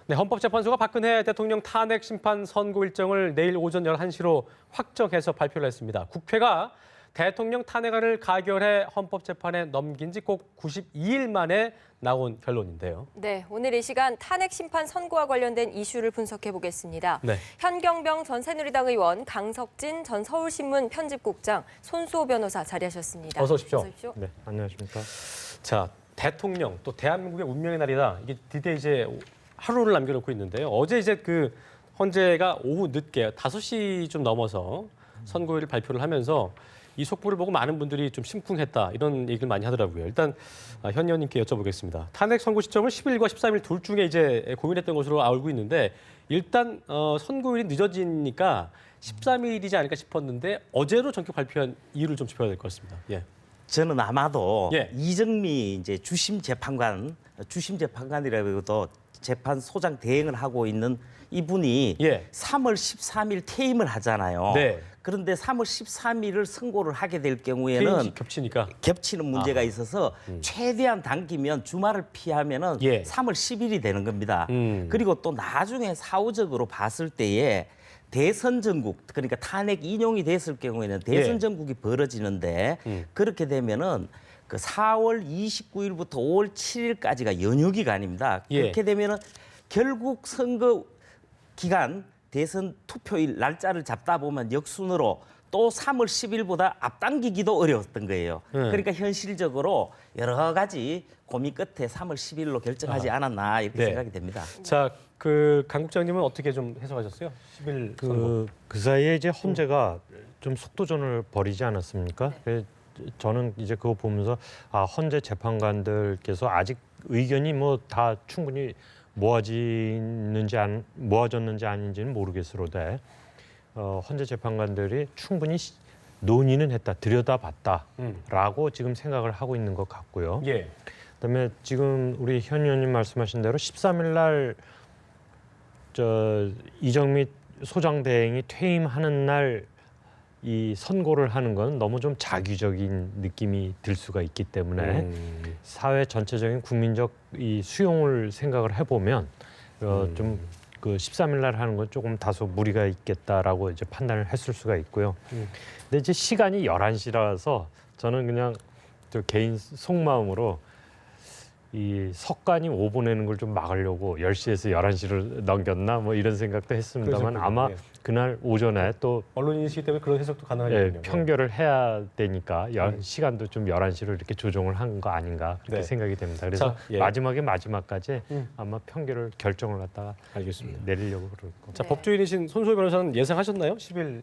네, 헌법재판소가 박근혜 대통령 탄핵 심판 선고 일정을 내일 오전 11시로 확정해서 발표를 했습니다. 국회가 대통령 탄핵안을 가결해 헌법재판에 넘긴 지 꼭 92일 만에 나온 결론인데요. 네, 오늘 이 시간 탄핵 심판 선고와 관련된 이슈를 분석해 보겠습니다. 네. 현경병 전 새누리당 의원, 강석진 전 서울신문 편집국장, 손수호 변호사 자리하셨습니다. 어서 오십시오. 어서 오십시오. 네, 안녕하십니까. 자, 대통령 또 대한민국의 운명의 날이다. 이게 드디어 이제 하루를 남겨놓고 있는데요. 어제 이제 그 헌재가 오후 늦게 5시 좀 넘어서 선고일을 발표를 하면서 이 속보를 보고 많은 분들이 좀 심쿵했다 이런 얘기를 많이 하더라고요. 일단 현 의원님께 여쭤보겠습니다. 탄핵 선고 시점을 10일과 13일 둘 중에 이제 고민했던 것으로 알고 있는데 일단 선고일이 늦어지니까 13일이지 않을까 싶었는데 어제로 전격 발표한 이유를 좀 짚어야 될 것 같습니다. 예. 저는 아마도 예. 이정미 이제 주심 재판관이라고도 재판소장 대행을 하고 있는 이분이 예. 3월 13일 퇴임을 하잖아요. 네. 그런데 3월 13일을 선고를 하게 될 경우에는 겹치니까. 겹치는 문제가 있어서 최대한 당기면 주말을 피하면은 예. 3월 10일이 되는 겁니다. 그리고 또 나중에 사후적으로 봤을 때에 대선 전국, 그러니까 탄핵 인용이 됐을 경우에는 대선 예. 전국이 벌어지는데 그렇게 되면은 그 4월 29일부터 5월 7일까지가 연휴 기간입니다. 예. 그렇게 되면은 결국 선거 기간 대선 투표일 날짜를 잡다 보면 역순으로 또 3월 10일보다 앞당기기도 어려웠던 거예요. 그러니까 현실적으로 여러 가지 고민 끝에 3월 10일로 결정하지 않았나 이렇게 네. 생각이 됩니다. 자, 강 국장님은 어떻게 좀 해석하셨어요? 10일 선고. 그 사이에 이제 헌재가 좀 속도전을 벌이지 않았습니까? 그래서 저는 이제 그거 보면서 헌재 재판관들께서 아직 의견이 뭐 다 충분히 모아졌는지 아닌지는 모르겠으로되 헌재 재판관들이 충분히 논의는 했다, 들여다봤다라고 지금 생각을 하고 있는 것 같고요. 예. 그다음에 지금 우리 현 의원님 말씀하신 대로 13일 날 이정미 소장 대행이 퇴임하는 날 이 선고를 하는 건 너무 좀 자규적인 느낌이 들 수가 있기 때문에 사회 전체적인 국민적 이 수용을 생각을 해보면 좀 그 13일 날 하는 건 조금 다소 무리가 있겠다라고 이제 판단을 했을 수가 있고요. 근데 이제 시간이 11시라서 저는 그냥 저 개인 속마음으로 이 석관이 오보내는 걸 좀 막으려고 10시에서 11시를 넘겼나 뭐 이런 생각도 했습니다만 그러셨군요. 아마 예. 그날 오전에 또 언론인이시기 때문에 그런 해석도 가능하겠군요. 평결을 해야 되니까 시간도 좀 11시로 이렇게 조정을 한 거 아닌가 그렇게 네. 생각이 됩니다. 그래서 자, 예. 마지막까지 아마 평결을 결정을 갖다가 알겠습니다. 내리려고 그럴 겁니다. 자, 법조인이신 손수호 변호사는 예상하셨나요? 10일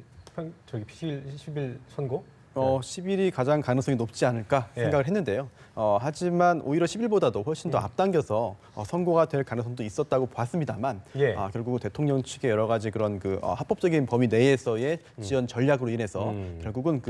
선고? 10일이 가장 가능성이 높지 않을까 예. 생각을 했는데요. 하지만 오히려 10일보다도 훨씬 더 앞당겨서 선고가 될 가능성도 있었다고 봤습니다만 예. 결국 대통령 측의 여러 가지 그런 그 합법적인 범위 내에서의 지원 전략으로 인해서 결국은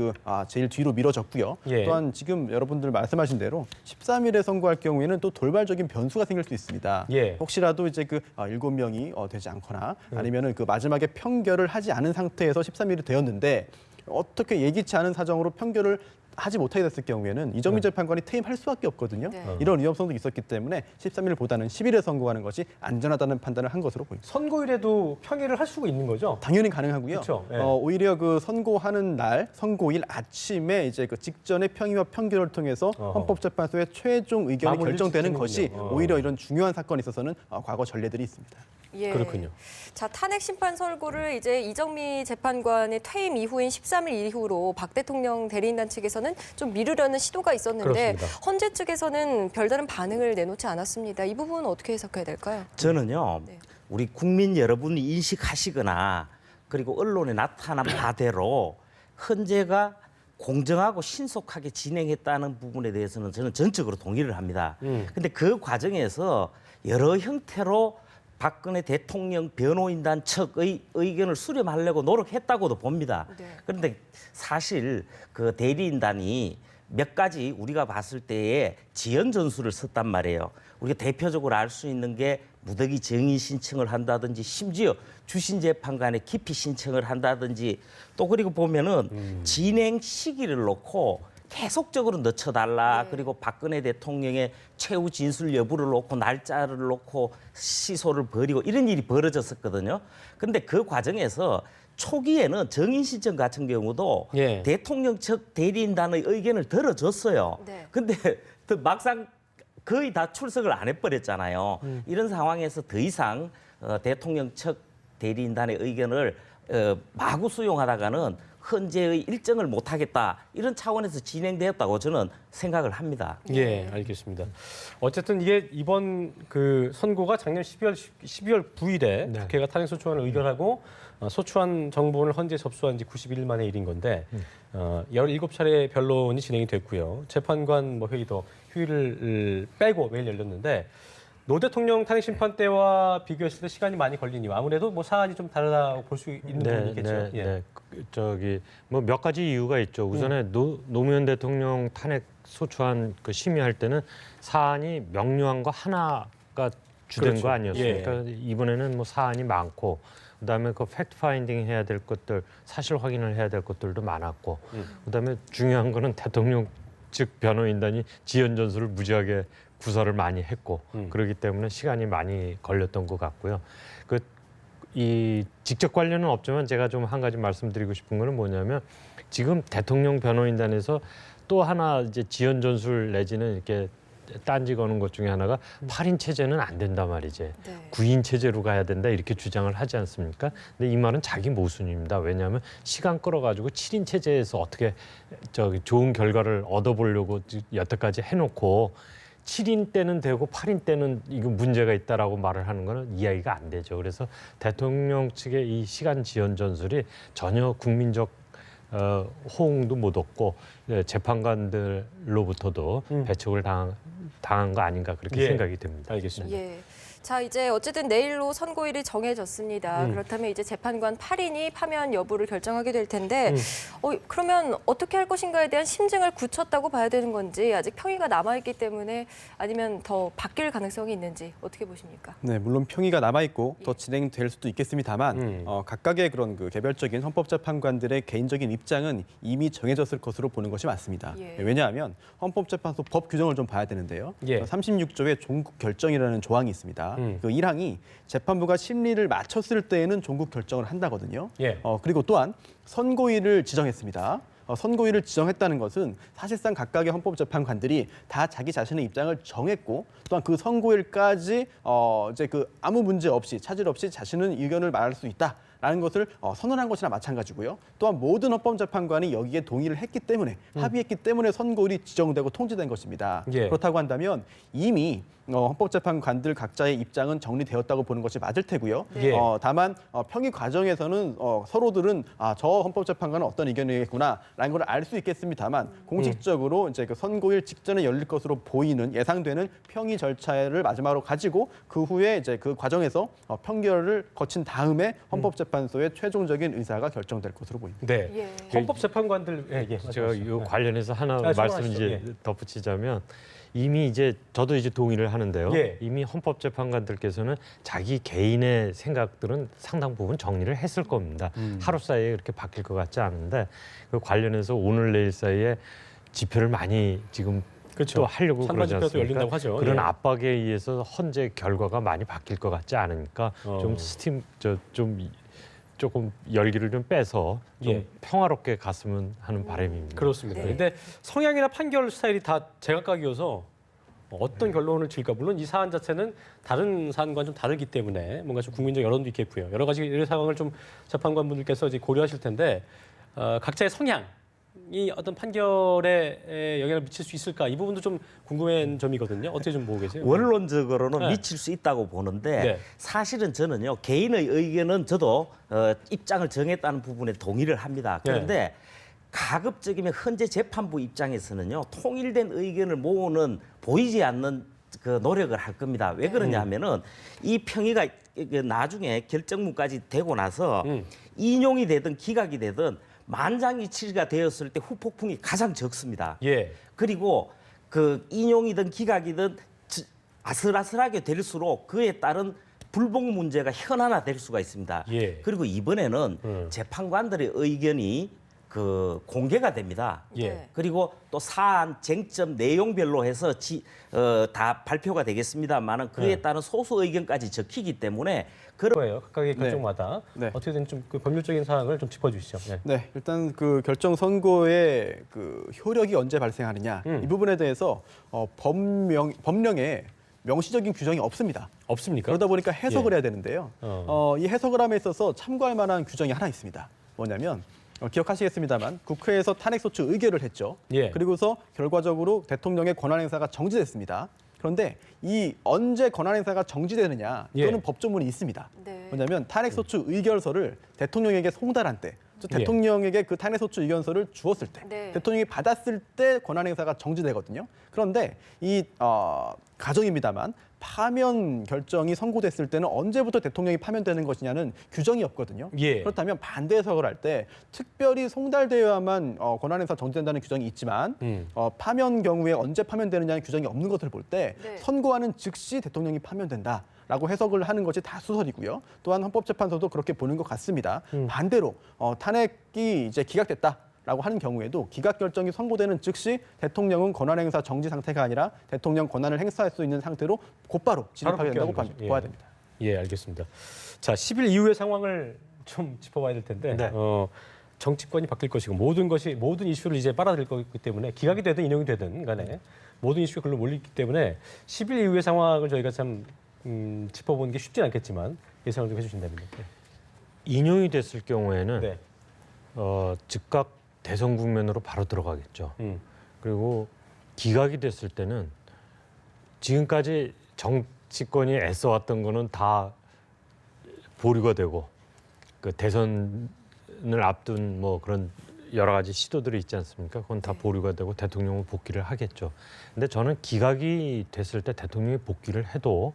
제일 뒤로 미뤄졌고요. 예. 또한 지금 여러분들 말씀하신 대로 13일에 선고할 경우에는 또 돌발적인 변수가 생길 수 있습니다. 예. 혹시라도 이제 7명이 되지 않거나 아니면은 그 마지막에 평결을 하지 않은 상태에서 13일이 되었는데 어떻게 예기치 않은 사정으로 평결을 하지 못하게 됐을 경우에는 이정미 재판관이 퇴임할 수밖에 없거든요. 네. 이런 위험성도 있었기 때문에 13일보다는 10일에 선고하는 것이 안전하다는 판단을 한 것으로 보입니다. 선고일에도 평일을 할 수가 있는 거죠? 당연히 가능하고요. 그렇죠. 예. 오히려 그 선고하는 날, 선고일 아침에 이제 그 직전의 평의와 평결을 통해서 헌법재판소의 최종 의견이 마무리를 결정되는 짓는군요. 것이 오히려 이런 중요한 사건에 있어서는 과거 전례들이 있습니다. 예. 그렇군요. 자, 탄핵 심판 선고를 이제 이정미 재판관의 퇴임 이후인 13일 이후로 박 대통령 대리인단 측에서는 좀 미루려는 시도가 있었는데 그렇습니다. 헌재 측에서는 별다른 반응을 내놓지 않았습니다. 이 부분은 어떻게 해석해야 될까요? 저는요, 네. 우리 국민 여러분이 인식하시거나 그리고 언론에 나타난 바대로 헌재가 공정하고 신속하게 진행했다는 부분에 대해서는 저는 전적으로 동의를 합니다. 근데 그 과정에서 여러 형태로 박근혜 대통령 변호인단 측의 의견을 수렴하려고 노력했다고도 봅니다. 네. 그런데 사실 그 대리인단이 몇 가지 우리가 봤을 때에 지연 전술을 썼단 말이에요. 우리가 대표적으로 알 수 있는 게 무더기 정의 신청을 한다든지 심지어 주신 재판관에 기피 신청을 한다든지 또 그리고 보면은 진행 시기를 놓고 계속적으로 늦춰달라. 네. 그리고 박근혜 대통령의 최후 진술 여부를 놓고 날짜를 놓고 시소를 벌이고 이런 일이 벌어졌었거든요. 그런데 그 과정에서 초기에는 정인 신청 같은 경우도 예. 대통령 측 대리인단의 의견을 들어줬어요. 네. 근데 막상 거의 다 출석을 안 해버렸잖아요. 이런 상황에서 더 이상 대통령 측 대리인단의 의견을 마구 수용하다가는 헌재의 일정을 못하겠다 이런 차원에서 진행되었다고 저는 생각을 합니다. 예, 알겠습니다. 어쨌든 이게 이번 그 선고가 작년 12월 9일에 네. 국회가 탄핵소추안을 의결하고 소추안 정보를 헌재에 접수한 지 91일 만의 일인 건데 17차례 변론이 진행이 됐고요. 재판관 뭐 회의도 휴일을 빼고 매일 열렸는데 노 대통령 탄핵 심판 때와 비교했을 때 시간이 많이 걸리니 아무래도 뭐 사안이 좀 다르다고 볼 수 있는 부분이겠죠. 예. 저기 뭐 몇 가지 이유가 있죠. 우선에 노무현 대통령 탄핵 소추안 그 심의할 때는 사안이 명료한 거 하나가 주된 그렇죠. 거 아니었습니까? 이번에는 뭐 사안이 많고 그다음에 그 팩트 파인딩 해야 될 것들, 사실 확인을 해야 될 것들도 많았고 그다음에 중요한 거는 대통령 측 변호인단이 지연 전술을 무지하게 구설을 많이 했고 그렇기 때문에 시간이 많이 걸렸던 것 같고요. 이 직접 관련은 없지만 제가 좀 한 가지 말씀드리고 싶은 거는 뭐냐면 지금 대통령 변호인단에서 또 하나 이제 지연 전술 내지는 이렇게 딴지 거는 것 중에 하나가 8인 체제는 안 된다 말이지. 네. 9인 체제로 가야 된다 이렇게 주장을 하지 않습니까? 근데 이 말은 자기 모순입니다. 왜냐하면 시간 끌어가지고 7인 체제에서 어떻게 저기 좋은 결과를 얻어보려고 여태까지 해놓고 7인 때는 되고 8인 때는 이거 문제가 있다라고 말을 하는 거는 이야기가 안 되죠. 그래서 대통령 측의 이 시간 지연 전술이 전혀 국민적 호응도 못 얻고 재판관들로부터도 배척을 당한 거 아닌가 그렇게 예. 생각이 됩니다. 알겠습니다. 예. 자, 이제 어쨌든 내일로 선고일이 정해졌습니다. 그렇다면 이제 재판관 8인이 파면 여부를 결정하게 될 텐데 그러면 어떻게 할 것인가에 대한 심증을 굳혔다고 봐야 되는 건지 아직 평의가 남아있기 때문에 아니면 더 바뀔 가능성이 있는지 어떻게 보십니까? 네, 물론 평의가 남아 있고 더 진행될 수도 있겠습니다만 각각의 그런 그 개별적인 헌법재판관들의 개인적인 입장은 이미 정해졌을 것으로 보는 것이 맞습니다. 예. 왜냐하면 헌법재판소 법 규정을 좀 봐야 되는데요. 예. 36조에 종국 결정이라는 조항이 있습니다. 그 1항이 재판부가 심리를 마쳤을 때에는 종국 결정을 한다거든요. 예. 그리고 또한 선고일을 지정했습니다. 선고일을 지정했다는 것은 사실상 각각의 헌법재판관들이 다 자기 자신의 입장을 정했고 또한 그 선고일까지 이제 그 아무 문제 없이 차질 없이 자신은 의견을 말할 수 있다라는 것을 선언한 것이나 마찬가지고요. 또한 모든 헌법재판관이 여기에 동의를 했기 때문에 합의했기 때문에 선고일이 지정되고 통지된 것입니다. 예. 그렇다고 한다면 이미 헌법재판관들 각자의 입장은 정리되었다고 보는 것이 맞을 테고요. 예. 다만 평의 과정에서는 서로들은 저 헌법재판관은 어떤 의견이겠구나라는 걸 알 수 있겠습니다만 공식적으로 이제 그 선고일 직전에 열릴 것으로 보이는 예상되는 평의 절차를 마지막으로 가지고 그 후에 이제 그 과정에서 판결을 거친 다음에 헌법재판소의 최종적인 의사가 결정될 것으로 보입니다. 네. 예. 헌법재판관들 제가 이 관련해서 하나 말씀 말씀하시죠. 이제 덧붙이자면 이미 이제 저도 이제 동의를 하는데요. 예. 이미 헌법재판관들께서는 자기 개인의 생각들은 상당 부분 정리를 했을 겁니다. 하루 사이에 그렇게 바뀔 것 같지 않은데 그 관련해서 오늘 내일 사이에 집회를 많이 지금 그렇죠. 또 하려고 찬반 그러지 집회도 않습니까? 열린다고 하죠. 그런 예. 압박에 의해서 헌재 결과가 많이 바뀔 것 같지 않으니까 좀 조금 열기를 좀 빼서 좀 예. 평화롭게 갔으면 하는 바람입니다. 그렇습니다. 네. 근데 성향이나 판결 스타일이 다 제각각이어서 어떤 결론을 질까 물론 이 사안 자체는 다른 사안과 좀 다르기 때문에 뭔가 좀 국민적 여론도 있겠고요. 여러 가지 이런 상황을 좀 재판관분들께서 이제 고려하실 텐데 각자의 성향이 어떤 판결에 영향을 미칠 수 있을까 이 부분도 좀 궁금한 점이거든요. 어떻게 좀 보고 계세요? 원론적으로는 네. 미칠 수 있다고 보는데 네. 사실은 저는요 개인의 의견은 저도 입장을 정했다는 부분에 동의를 합니다. 그런데 가급적이면 헌재 재판부 입장에서는요 통일된 의견을 모으는 보이지 않는 그 노력을 할 겁니다. 왜 그러냐 하면은 이 평의가 나중에 결정문까지 되고 나서 인용이 되든 기각이 되든 만장일치가 되었을 때 후폭풍이 가장 적습니다. 예. 그리고 그 인용이든 기각이든 아슬아슬하게 될수록 그에 따른 불복 문제가 현안화될 수가 있습니다. 예. 그리고 이번에는 재판관들의 의견이 그 공개가 됩니다. 예. 네. 그리고 또 사안 쟁점 내용별로 해서 다 발표가 되겠습니다만은 그에 네. 따른 소수 의견까지 적히기 때문에 거예요. 각각의 네. 결정마다 네. 어떻게든 좀 그 법률적인 사항을 좀 짚어주시죠. 네. 네, 일단 그 결정 선고의 그 효력이 언제 발생하느냐 이 부분에 대해서 법령에 명시적인 규정이 없습니다. 없습니까? 그러다 보니까 해석을 예. 해야 되는데요. 어. 이 해석을 함에 있어서 참고할 만한 규정이 하나 있습니다. 뭐냐면 기억하시겠습니다만 국회에서 탄핵소추 의결을 했죠. 예. 그리고서 결과적으로 대통령의 권한행사가 정지됐습니다. 그런데 이 언제 권한행사가 정지되느냐 이거는 예. 법조문이 있습니다. 네. 뭐냐면 탄핵소추 의결서를 대통령에게 송달한 때, 즉 예. 대통령에게 그 탄핵소추 의견서를 주었을 때, 네. 대통령이 받았을 때 권한행사가 정지되거든요. 그런데 이 가정입니다만 파면 결정이 선고됐을 때는 언제부터 대통령이 파면되는 것이냐는 규정이 없거든요. 예. 그렇다면 반대 해석을 할 때 특별히 송달되어야만 권한행사 정지된다는 규정이 있지만 파면 경우에 언제 파면되느냐는 규정이 없는 것을 볼 때 네. 선고하는 즉시 대통령이 파면된다. 라고 해석을 하는 것이 다수설이고요. 또한 헌법재판소도 그렇게 보는 것 같습니다. 반대로 탄핵이 이제 기각됐다라고 하는 경우에도 기각 결정이 선고되는 즉시 대통령은 권한행사 정지 상태가 아니라 대통령 권한을 행사할 수 있는 상태로 곧바로 진입하게 된다고 복귀하는 거죠. 봐야 됩니다. 예, 알겠습니다. 자, 10일 이후의 상황을 좀 짚어봐야 될 텐데 네. 정치권이 바뀔 것이고 모든 이슈를 이제 빨아들일 거기 때문에 기각이 되든 인용이 되든 간에 모든 이슈가 글로 몰리기 때문에 10일 이후의 상황을 저희가 참 짚어보는 게 쉽진 않겠지만 예상을 좀 해주신다면요. 네. 인용이 됐을 경우에는 네. 즉각 대선 국면으로 바로 들어가겠죠. 음. 그리고 기각이 됐을 때는 지금까지 정치권이 애써왔던 거는 다 보류가 되고 그 대선을 앞둔 뭐 그런 여러 가지 시도들이 있지 않습니까? 그건 다 보류가 되고 대통령은 복귀를 하겠죠. 근데 저는 기각이 됐을 때 대통령이 복귀를 해도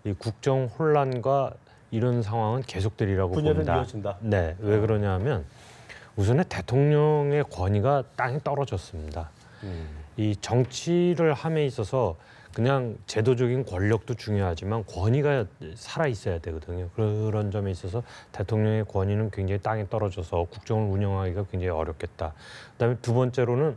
이 국정 혼란과 이런 상황은 계속되리라고 분열은 봅니다. 이어진다. 네, 왜 그러냐면 우선은 대통령의 권위가 땅에 떨어졌습니다. 이 정치를 함에 있어서 그냥 제도적인 권력도 중요하지만 권위가 살아 있어야 되거든요. 그런 점에 있어서 대통령의 권위는 굉장히 땅에 떨어져서 국정을 운영하기가 굉장히 어렵겠다. 그다음에 두 번째로는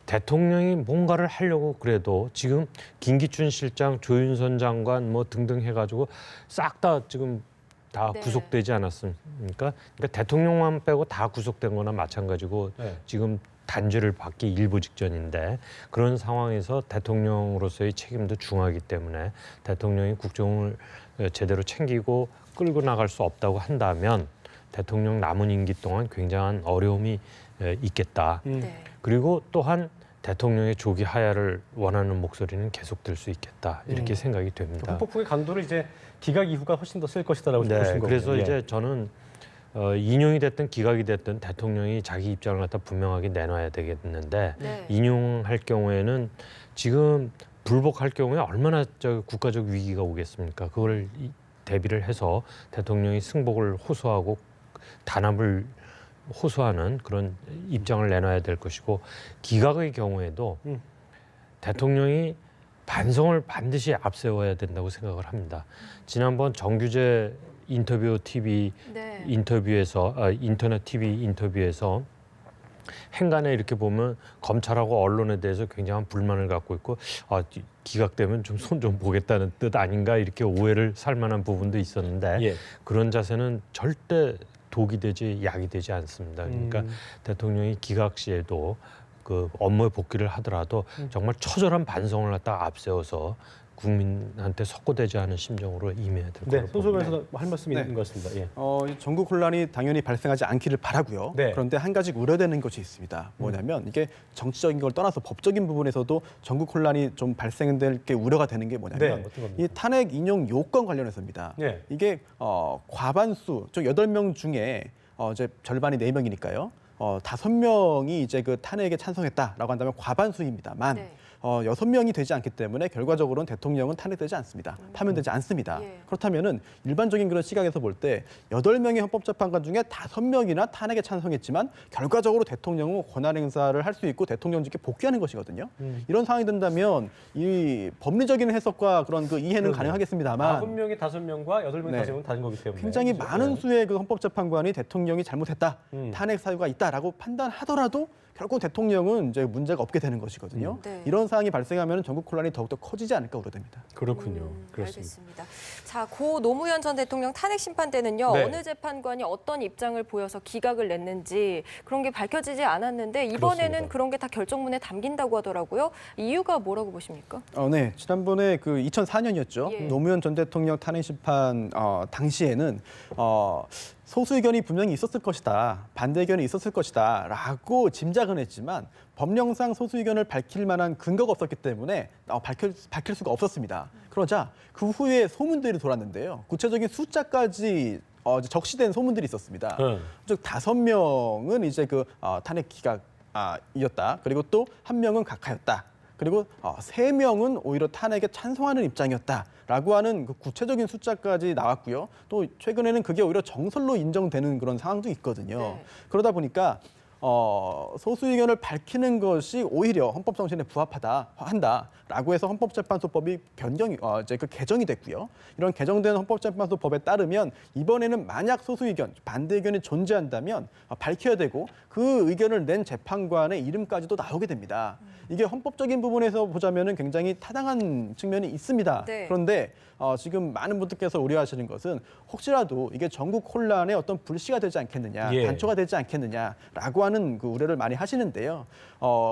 대통령이 뭔가를 하려고 그래도 지금 김기춘 실장, 조윤선 장관 뭐 등등 해가지고 싹 다 지금 다 네. 구속되지 않았습니까? 그러니까 대통령만 빼고 다 구속된 거나 마찬가지고 네. 지금 단죄를 받기 일부 직전인데 그런 상황에서 대통령으로서의 책임도 중하기 때문에 대통령이 국정을 제대로 챙기고 끌고 나갈 수 없다고 한다면 대통령 남은 임기 동안 굉장한 어려움이 있겠다. 네. 그리고 또한 대통령의 조기 하야를 원하는 목소리는 계속될 수 있겠다. 이렇게 생각이 됩니다. 헌법국의 강도를 이제 기각 이후가 훨씬 더 쓸 것이다라고 보신 거고요. 그래서 예. 이제 저는 인용이 됐든 기각이 됐든 대통령이 자기 입장을 갖다 분명하게 내놔야 되겠는데 네. 인용할 경우에는 지금 불복할 경우에 얼마나 국가적 위기가 오겠습니까? 그걸 대비를 해서 대통령이 승복을 호소하고 단합을 호소하는 그런 입장을 내놔야 될 것이고 기각의 경우에도 대통령이 반성을 반드시 앞세워야 된다고 생각을 합니다. 지난번 정규재 인터뷰 TV 네. 인터뷰에서 인터넷 TV 인터뷰에서 행간에 이렇게 보면 검찰하고 언론에 대해서 굉장한 불만을 갖고 있고 기각되면 좀 손 좀 보겠다는 뜻 아닌가 이렇게 오해를 살 만한 부분도 있었는데 예. 그런 자세는 절대 독이 되지 약이 되지 않습니다. 그러니까 대통령이 기각 시에도 그 업무에 복귀를 하더라도 정말 처절한 반성을 갖다 앞세워서 국민한테 석고되지 않은 심정으로 임해야 될 네, 거라고 봅니다. 손소변에서 할 말씀이 네. 있는 것 같습니다. 예. 이 전국 혼란이 당연히 발생하지 않기를 바라고요. 네. 그런데 한 가지 우려되는 것이 있습니다. 뭐냐면 이게 정치적인 걸 떠나서 법적인 부분에서도 전국 혼란이 좀 발생될 게 우려가 되는 게 뭐냐면 네, 어떤 겁니까? 이 탄핵 인용 요건 관련해서입니다. 네. 이게 과반수, 즉 8명 중에 이제 절반이 4명이니까요. 5명이 이제 그 탄핵에 찬성했다라고 한다면 과반수입니다만 네. 6명이 되지 않기 때문에 결과적으로는 대통령은 탄핵되지 않습니다. 파면되지 않습니다. 예. 그렇다면은 일반적인 그런 시각에서 볼 때 8명의 헌법재판관 중에 5명이나 탄핵에 찬성했지만 결과적으로 대통령은 권한 행사를 할 수 있고 대통령직에 복귀하는 것이거든요. 이런 상황이 된다면 이 법리적인 해석과 그런 그 이해는 가능하겠습니다만 9명이 5명과 8명이 네. 5명은 다른 거기 때문에 굉장히 그렇죠? 많은 네. 수의 그 헌법재판관이 대통령이 잘못했다, 탄핵 사유가 있다라고 판단하더라도 결국 대통령은 이제 문제가 없게 되는 것이거든요. 네. 이런 상황이 발생하면 전국 혼란이 더욱더 커지지 않을까 우려됩니다. 그렇군요. 그렇습니다. 알겠습니다. 자, 고 노무현 전 대통령 탄핵 심판 때는요. 네. 어느 재판관이 어떤 입장을 보여서 기각을 냈는지 그런 게 밝혀지지 않았는데 이번에는 그렇습니다. 그런 게 다 결정문에 담긴다고 하더라고요. 이유가 뭐라고 보십니까? 네, 지난번에 그 2004년이었죠. 예. 노무현 전 대통령 탄핵 심판 당시에는 소수 의견이 분명히 있었을 것이다, 반대 의견이 있었을 것이다라고 짐작은 했지만 법령상 소수 의견을 밝힐 만한 근거가 없었기 때문에 밝힐 수가 없었습니다. 그러자 그 후에 소문들이 돌았는데요. 구체적인 숫자까지 적시된 소문들이 있었습니다. 즉 5명은 이제 그 탄핵 기각이었다. 그리고 또 1명은 각하였다. 그리고 3명은 오히려 탄핵에 찬성하는 입장이었다라고 하는 그 구체적인 숫자까지 나왔고요. 또 최근에는 그게 오히려 정설로 인정되는 그런 상황도 있거든요. 네. 그러다 보니까 소수 의견을 밝히는 것이 오히려 헌법 정신에 한다라고 해서 헌법재판소법이 이제 그 개정이 됐고요. 이런 개정된 헌법재판소법에 따르면 이번에는 만약 소수 의견, 반대 의견이 존재한다면 밝혀야 되고 그 의견을 낸 재판관의 이름까지도 나오게 됩니다. 이게 헌법적인 부분에서 보자면은 굉장히 타당한 측면이 있습니다. 네. 그런데 지금 많은 분들께서 우려하시는 것은 혹시라도 이게 전국 혼란의 어떤 불씨가 되지 않겠느냐, 예. 단초가 되지 않겠느냐라고 하는 그 우려를 많이 하시는데요.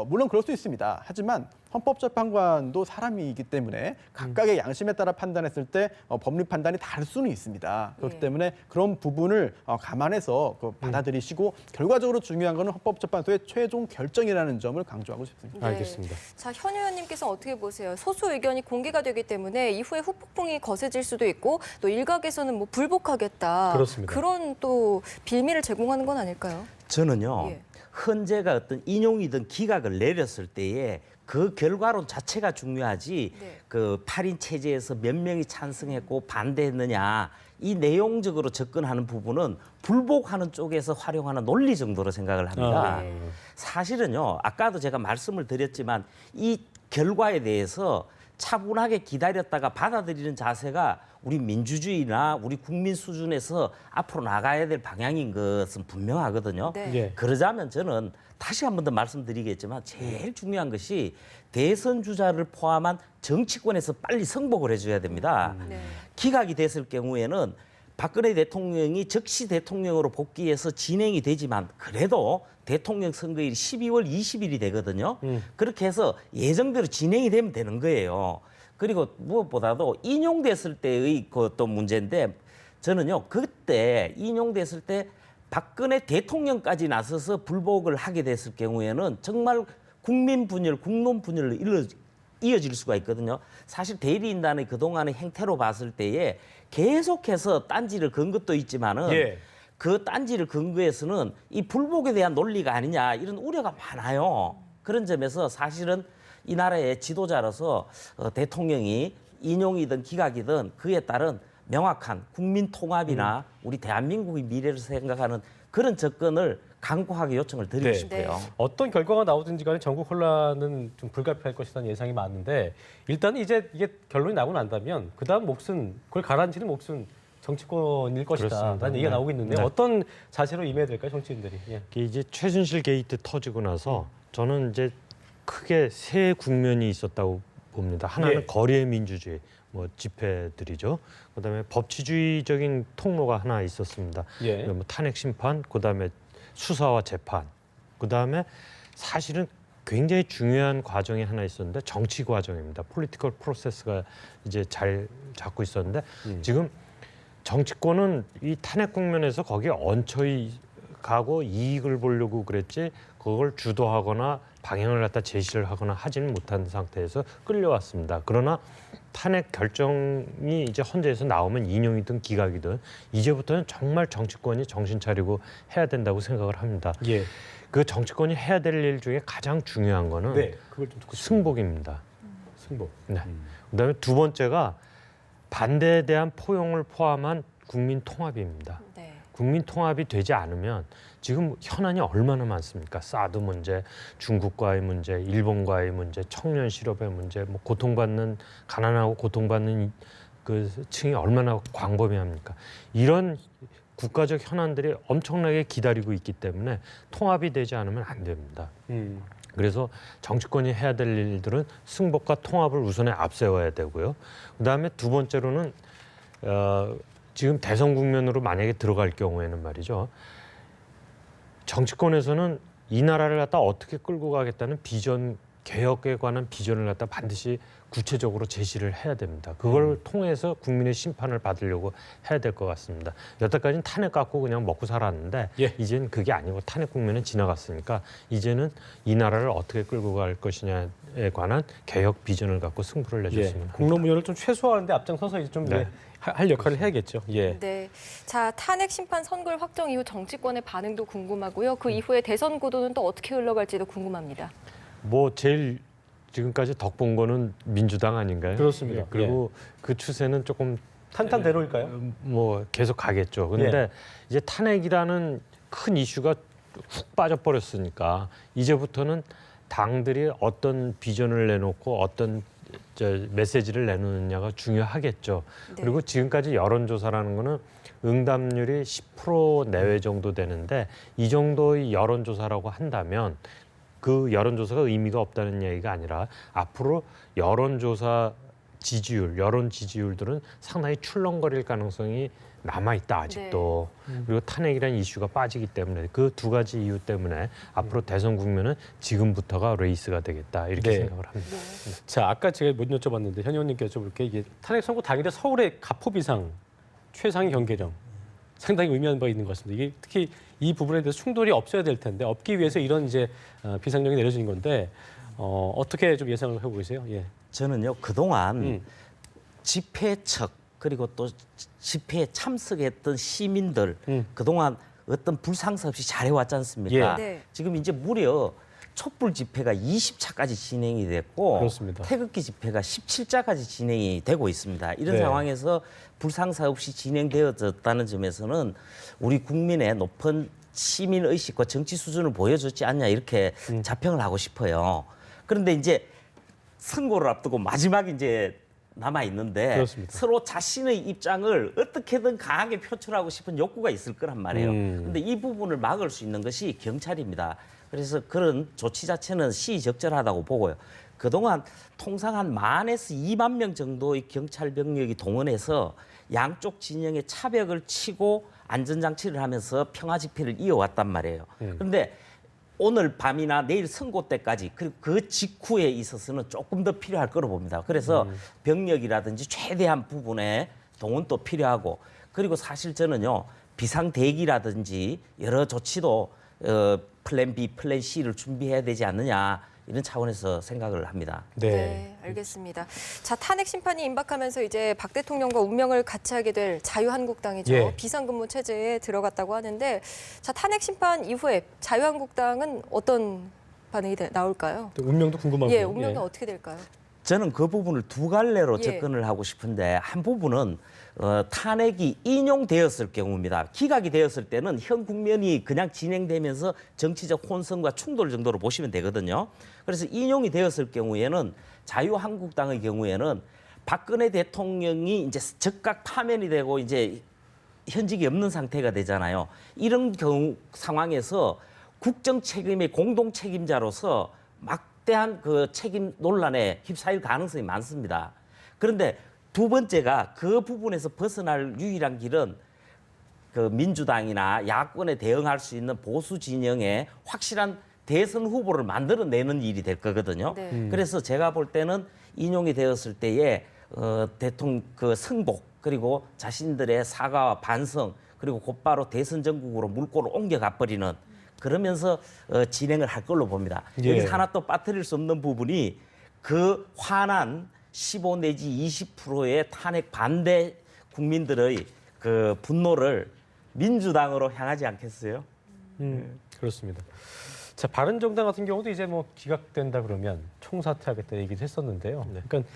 물론 그럴 수 있습니다. 하지만 헌법재판관도 사람이기 때문에 각각의 양심에 따라 판단했을 때 법리 판단이 다를 수는 있습니다. 그렇기 예. 때문에 그런 부분을 감안해서 받아들이시고 결과적으로 중요한 것은 헌법재판소의 최종 결정이라는 점을 강조하고 싶습니다. 네. 알겠습니다. 자, 현 의원님께서 어떻게 보세요? 소수 의견이 공개가 되기 때문에 이후에 후폭풍이 거세질 수도 있고 또 일각에서는 뭐 불복하겠다. 그렇습니다. 그런 또 빌미를 제공하는 건 아닐까요? 저는요. 예. 헌재가 어떤 인용이든 기각을 내렸을 때에 그 결과론 자체가 중요하지 네. 그 8인 체제에서 몇 명이 찬성했고 반대했느냐 이 내용적으로 접근하는 부분은 불복하는 쪽에서 활용하는 논리 정도로 생각을 합니다. 네. 사실은요. 아까도 제가 말씀을 드렸지만 이 결과에 대해서 차분하게 기다렸다가 받아들이는 자세가 우리 민주주의나 우리 국민 수준에서 앞으로 나가야 될 방향인 것은 분명하거든요. 네. 예. 그러자면 저는 다시 한 번 더 말씀드리겠지만 제일 중요한 것이 대선 주자를 포함한 정치권에서 빨리 승복을 해줘야 됩니다. 네. 기각이 됐을 경우에는 박근혜 대통령이 즉시 대통령으로 복귀해서 진행이 되지만 그래도 대통령 선거일이 12월 20일이 되거든요. 그렇게 해서 예정대로 진행이 되면 되는 거예요. 그리고 무엇보다도 인용됐을 때의 그또 문제인데 저는요 그때 인용됐을 때 박근혜 대통령까지 나서서 불복을 하게 됐을 경우에는 정말 국민 분열, 국론 분열로 이어질 수가 있거든요. 사실 대리인단의 그동안의 행태로 봤을 때에 계속해서 딴지를 건 것도 있지만은 예. 그 딴지를 근거해서는 이 불복에 대한 논리가 아니냐 이런 우려가 많아요. 그런 점에서 사실은 이 나라의 지도자로서 대통령이 인용이든 기각이든 그에 따른 명확한 국민 통합이나 우리 대한민국의 미래를 생각하는 그런 접근을 강고하게 요청을 드리고 네. 싶어요. 어떤 결과가 나오든지 간에 전국 혼란은 좀 불가피할 것이라는 예상이 많은데 일단은 이제 이게 결론이 나고 난다면 그다음 몫은 그걸 가라앉히는 몫은 정치권일 것이다라는 그렇습니다. 얘기가 네. 나오고 있는데 네. 어떤 자세로 임해야 될까요, 정치인들이? 예. 이게 이제 최순실 게이트 터지고 나서 저는 이제 크게 세 국면이 있었다고 봅니다. 하나는 예. 거리의 민주주의, 뭐 집회들이죠. 그다음에 법치주의적인 통로가 하나 있었습니다. 예. 뭐 탄핵 심판, 그다음에 수사와 재판, 그다음에 사실은 굉장히 중요한 과정이 하나 있었는데 정치 과정입니다. 폴리티컬 프로세스가 이제 잘 잡고 있었는데 지금 정치권은 이 탄핵 국면에서 거기에 얹혀 가고 이익을 보려고 그랬지 그걸 주도하거나 방향을 갖다 제시를 하거나 하지는 못한 상태에서 끌려왔습니다. 그러나 탄핵 결정이 이제 헌재에서 나오면 인용이든 기각이든 이제부터는 정말 정치권이 정신 차리고 해야 된다고 생각을 합니다. 예. 그 정치권이 해야 될 일 중에 가장 중요한 거는 네. 그걸 좀 듣고 싶습니다. 승복입니다. 승복. 네. 그다음에 두 번째가 반대에 대한 포용을 포함한 국민 통합입니다. 네. 국민 통합이 되지 않으면 지금 현안이 얼마나 많습니까? 사드 문제, 중국과의 문제, 일본과의 문제, 청년 실업의 문제, 뭐 고통받는 가난하고 고통받는 그 층이 얼마나 광범위합니까? 이런 국가적 현안들이 엄청나게 기다리고 있기 때문에 통합이 되지 않으면 안 됩니다. 그래서 정치권이 해야 될 일들은 승복과 통합을 우선에 앞세워야 되고요. 그다음에 두 번째로는 지금 대선 국면으로 만약에 들어갈 경우에는 말이죠. 정치권에서는 이 나라를 갖다 어떻게 끌고 가겠다는 비전, 개혁에 관한 비전을 갖다 반드시 구체적으로 제시를 해야 됩니다. 그걸 통해서 국민의 심판을 받으려고 해야 될 것 같습니다. 여태까지는 탄핵 갖고 그냥 먹고 살았는데 예. 이제는 그게 아니고 탄핵 국면은 지나갔으니까 이제는 이 나라를 어떻게 끌고 갈 것이냐에 관한 개혁 비전을 갖고 승부를 내줬으면 예. 합니다. 공론무효를 좀 최소화하는데 앞장서서 이제 좀 네. 예, 할 역할을 해야겠죠. 예. 네. 자, 탄핵 심판 선고일 확정 이후 정치권의 반응도 궁금하고요. 그 이후에 대선 구도는 또 어떻게 흘러갈지도 궁금합니다. 뭐 제일 지금까지 덕본 거는 민주당 아닌가요? 그렇습니다. 예, 그리고 그 추세는 조금 탄탄대로일까요? 뭐 계속 가겠죠. 그런데 예. 이제 탄핵이라는 큰 이슈가 훅 빠져버렸으니까 이제부터는 당들이 어떤 비전을 내놓고 어떤 메시지를 내놓느냐가 중요하겠죠. 네. 그리고 지금까지 여론조사라는 거는 응답률이 10% 내외 정도 되는데 이 정도의 여론조사라고 한다면 그 여론조사가 의미가 없다는 얘기가 아니라 앞으로 여론조사 지지율, 여론 지지율들은 상당히 출렁거릴 가능성이 남아있다 아직도. 그리고 탄핵이라는 이슈가 빠지기 때문에 그 두 가지 이유 때문에 앞으로 대선 국면은 지금부터가 레이스가 되겠다 이렇게 네. 생각을 합니다. 자, 아까 제가 못 여쭤봤는데 현 의원님께 여쭤볼게. 이게 탄핵 선고 당일에 서울의 가포비상 최상위 경계령 상당히 의미하는 바가 있는 것 같습니다. 이게 특히 이 부분에 대해서 충돌이 없어야 될 텐데 없기 위해서 이런 이제 비상령이 내려진 건데 어떻게 좀 예상을 해보고 계세요? 예. 저는요 그동안 집회 척 그리고 또 집회에 참석했던 시민들 그동안 어떤 불상사 없이 잘해왔지 않습니까? 예. 네. 지금 이제 무려 촛불 집회가 20차까지 진행이 됐고 그렇습니다. 태극기 집회가 17차까지 진행이 되고 있습니다. 이런 네. 상황에서 불상사 없이 진행되어졌다는 점에서는 우리 국민의 높은 시민 의식과 정치 수준을 보여줬지 않냐 이렇게 자평을 하고 싶어요. 그런데 이제 선고를 앞두고 마지막 이제 남아 있는데 그렇습니다. 서로 자신의 입장을 어떻게든 강하게 표출하고 싶은 욕구가 있을 거란 말이에요. 그런데 이 부분을 막을 수 있는 것이 경찰입니다. 그래서 그런 조치 자체는 시의적절하다고 보고요. 그동안 통상 한 10,000에서 2만 명 정도의 경찰 병력이 동원해서 양쪽 진영에 차벽을 치고 안전장치를 하면서 평화 집회를 이어왔단 말이에요. 그런데 오늘 밤이나 내일 선고 때까지 그리고 그 직후에 있어서는 조금 더 필요할 거로 봅니다. 그래서 병력이라든지 최대한 부분에 동원도 필요하고 그리고 사실 저는요 비상대기라든지 여러 조치도 플랜 B, 플랜 C를 준비해야 되지 않느냐 이런 차원에서 생각을 합니다. 네, 알겠습니다. 자, 탄핵 심판이 임박하면서 이제 박 대통령과 운명을 같이 하게 될 자유한국당이죠. 예. 비상근무 체제에 들어갔다고 하는데, 자, 탄핵 심판 이후에 자유한국당은 어떤 반응이 나올까요? 또 운명도 궁금하고요. 예, 운명이 어떻게 될까요? 저는 그 부분을 두 갈래로 예. 접근을 하고 싶은데 한 부분은 탄핵이 인용되었을 경우입니다. 기각이 되었을 때는 현 국면이 그냥 진행되면서 정치적 혼선과 충돌 정도로 보시면 되거든요. 그래서 인용이 되었을 경우에는 자유한국당의 경우에는 박근혜 대통령이 이제 즉각 파면이 되고 이제 현직이 없는 상태가 되잖아요. 이런 경우 상황에서 국정 책임의 공동 책임자로서 막대한 그 책임 논란에 휩싸일 가능성이 많습니다. 그런데 두 번째가 그 부분에서 벗어날 유일한 길은 그 민주당이나 야권에 대응할 수 있는 보수 진영의 확실한 대선 후보를 만들어내는 일이 될 거거든요. 네. 그래서 제가 볼 때는 인용이 되었을 때에 대통령 그 승복 그리고 자신들의 사과와 반성 그리고 곧바로 대선 전국으로 물꼬를 옮겨가 버리는 그러면서 진행을 할 걸로 봅니다. 예. 여기서 하나 또 빠뜨릴 수 없는 부분이 그 화난 15 내지 20%의 탄핵 반대 국민들의 그 분노를 민주당으로 향하지 않겠어요? 그렇습니다. 자, 바른정당 같은 경우도 이제 뭐 기각된다 그러면 총사퇴하겠다 얘기도 했었는데요. 그러니까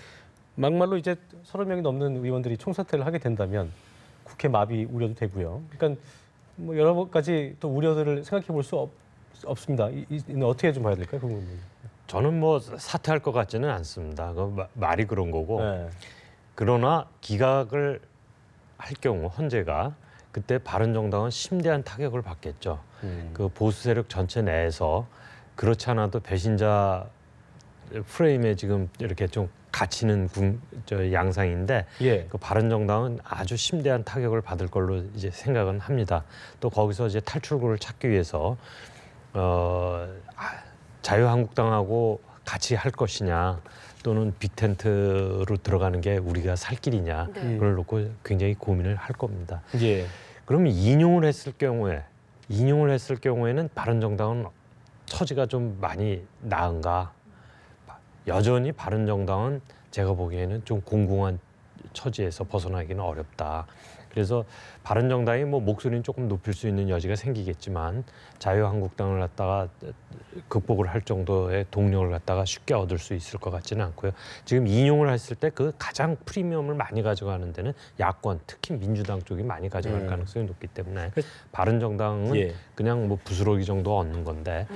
막말로 이제 30명이 넘는 의원들이 총사퇴를 하게 된다면 국회 마비 우려도 되고요. 그러니까 뭐 여러 가지 또 우려들을 생각해 볼 수 없습니다. 이는 어떻게 좀 봐야 될까요, 그 부분은? 저는 뭐 사퇴할 것 같지는 않습니다. 그 말이 그런 거고. 네. 그러나 기각을 할 경우 헌재가 그때 바른정당은 심대한 타격을 받겠죠. 그 보수 세력 전체 내에서 그렇지 않아도 배신자 프레임에 지금 이렇게 좀 갇히는 양상인데 예. 그 바른정당은 아주 심대한 타격을 받을 걸로 이제 생각은 합니다. 또 거기서 이제 탈출구를 찾기 위해서 자유한국당하고 같이 할 것이냐 또는 빅텐트로 들어가는 게 우리가 살 길이냐 네. 그걸 놓고 굉장히 고민을 할 겁니다. 예. 그러면 인용을 했을 경우에는 바른정당은 처지가 좀 많이 나은가? 여전히 바른정당은 제가 보기에는 좀 공공한 처지에서 벗어나기는 어렵다. 그래서 바른정당이 뭐 목소리는 조금 높일 수 있는 여지가 생기겠지만 자유한국당을 갖다가 극복을 할 정도의 동력을 갖다가 쉽게 얻을 수 있을 것 같지는 않고요. 지금 인용을 했을 때 그 가장 프리미엄을 많이 가져가는 데는 야권, 특히 민주당 쪽이 많이 가져갈 가능성이 높기 때문에 바른정당은 예. 그냥 뭐 부스러기 정도 얻는 건데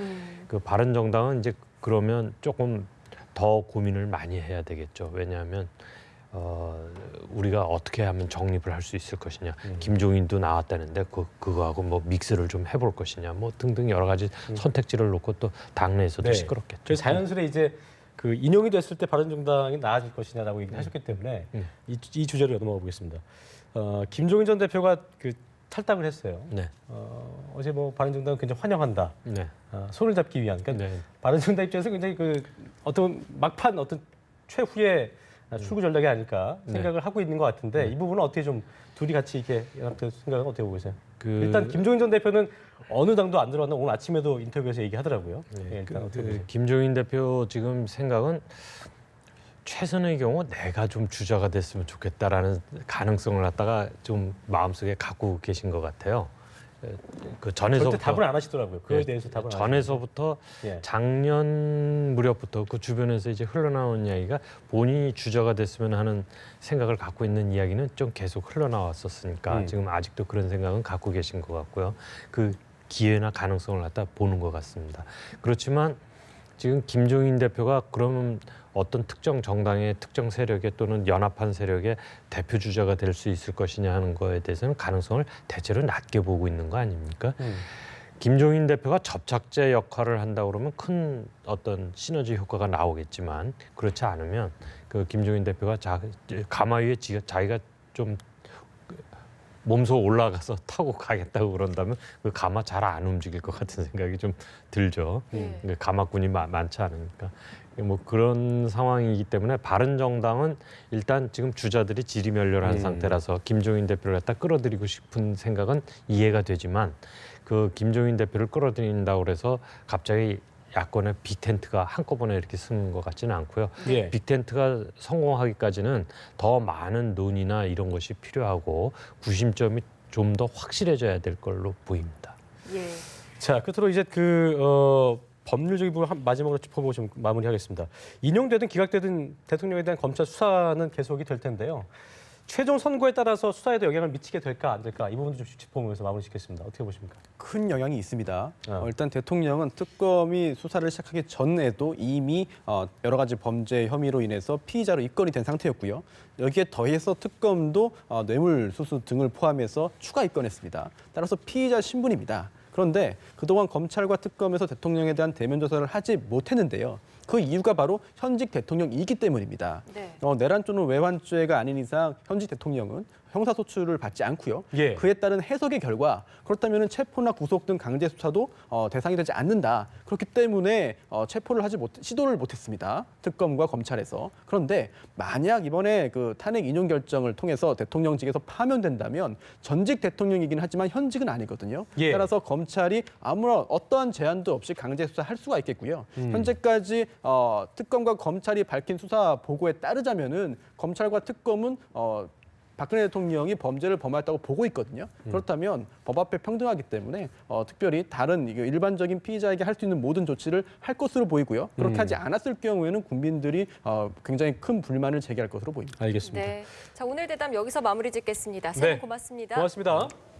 그 바른정당은 이제 그러면 조금 더 고민을 많이 해야 되겠죠. 왜냐하면 우리가 어떻게 하면 정립을 할 수 있을 것이냐. 김종인도 나왔다는데 그거하고 뭐 믹스를 좀 해볼 것이냐. 뭐 등등 여러 가지 선택지를 놓고 또 당내에서도 네. 시끄럽겠죠. 그래서 자연스레 이제 그 인용이 됐을 때 바른정당이 나아질 것이냐라고 얘기를 하셨기 때문에 이 주제로 넘어가 보겠습니다. 김종인 전 대표가 그 탈당을 했어요. 네. 어제 뭐 바른정당은 굉장히 환영한다. 네. 손을 잡기 위한. 그러니까 네. 바른정당 입장에서 굉장히 그 어떤 막판 어떤 최후의 출구 전략이 아닐까 생각을 하고 있는 것 같은데 이 부분은 어떻게 좀 둘이 같이 이렇게 연합돼서 생각은 어떻게 보고 계세요? 일단 김종인 전 대표는 어느 당도 안 들어왔나 오늘 아침에도 인터뷰에서 얘기하더라고요. 예, 일단 어떻게 보세요? 김종인 대표 지금 생각은 최선의 경우 내가 좀 주자가 됐으면 좋겠다라는 가능성을 갖다가 좀 마음속에 갖고 계신 것 같아요. 그 전에서부터 절대 답을 안 하시더라고요. 그에 네, 대해서 답을 안 전에서부터 예. 작년 무렵부터 그 주변에서 이제 흘러나온 이야기가 본인이 주자가 됐으면 하는 생각을 갖고 있는 이야기는 좀 계속 흘러나왔었으니까 지금 아직도 그런 생각은 갖고 계신 것 같고요. 그 기회나 가능성을 갖다 보는 것 같습니다. 그렇지만 지금 김종인 대표가 그러면 어떤 특정 정당의 특정 세력에 또는 연합한 세력의 대표 주자가 될 수 있을 것이냐 하는 거에 대해서는 가능성을 대체로 낮게 보고 있는 거 아닙니까? 김종인 대표가 접착제 역할을 한다 그러면 큰 어떤 시너지 효과가 나오겠지만 그렇지 않으면 그 김종인 대표가 가마 위에 자기가 좀 몸소 올라가서 타고 가겠다고 그런다면 그 가마 잘 안 움직일 것 같은 생각이 좀 들죠. 가마꾼이 많지 않으니까. 뭐 그런 상황이기 때문에 바른정당은 일단 지금 주자들이 지리멸렬한 상태라서 김종인 대표를 갖다 끌어들이고 싶은 생각은 이해가 되지만 그 김종인 대표를 끌어들인다고 그래서 갑자기 야권의 빅텐트가 한꺼번에 이렇게 쓰는 것 같지는 않고요. 예. 빅텐트가 성공하기까지는 더 많은 논의나 이런 것이 필요하고 구심점이 좀 더 확실해져야 될 걸로 보입니다. 예. 자, 끝으로 이제 법률적인 부분 마지막으로 짚어보고 좀 마무리하겠습니다. 인용되든 기각되든 대통령에 대한 검찰 수사는 계속이 될 텐데요. 최종 선고에 따라서 수사에도 영향을 미치게 될까 안 될까 이 부분도 좀 짚어보면서 마무리 짓겠습니다. 어떻게 보십니까? 큰 영향이 있습니다. 일단 대통령은 특검이 수사를 시작하기 전에도 이미 여러 가지 범죄 혐의로 인해서 피의자로 입건이 된 상태였고요. 여기에 더해서 특검도 뇌물수수 등을 포함해서 추가 입건했습니다. 따라서 피의자 신분입니다. 그런데 그동안 검찰과 특검에서 대통령에 대한 대면 조사를 하지 못했는데요. 그 이유가 바로 현직 대통령이기 때문입니다. 네. 내란 또는 외환죄가 아닌 이상 현직 대통령은 형사소추를 받지 않고요. 예. 그에 따른 해석의 결과 그렇다면 체포나 구속 등 강제 수사도 대상이 되지 않는다. 그렇기 때문에 체포를 시도를 못했습니다. 특검과 검찰에서. 그런데 만약 이번에 그 탄핵 인용 결정을 통해서 대통령직에서 파면된다면 전직 대통령이긴 하지만 현직은 아니거든요. 예. 따라서 검찰이 아무런 어떠한 제한도 없이 강제 수사할 수가 있겠고요. 현재까지 특검과 검찰이 밝힌 수사 보고에 따르자면은 검찰과 특검은 박근혜 대통령이 범죄를 범했다고 보고 있거든요. 그렇다면 법 앞에 평등하기 때문에 특별히 다른 일반적인 피의자에게 할 수 있는 모든 조치를 할 것으로 보이고요. 그렇게 하지 않았을 경우에는 국민들이 굉장히 큰 불만을 제기할 것으로 보입니다. 알겠습니다. 네. 자, 오늘 대담 여기서 마무리 짓겠습니다. 세 분 네. 고맙습니다. 고맙습니다.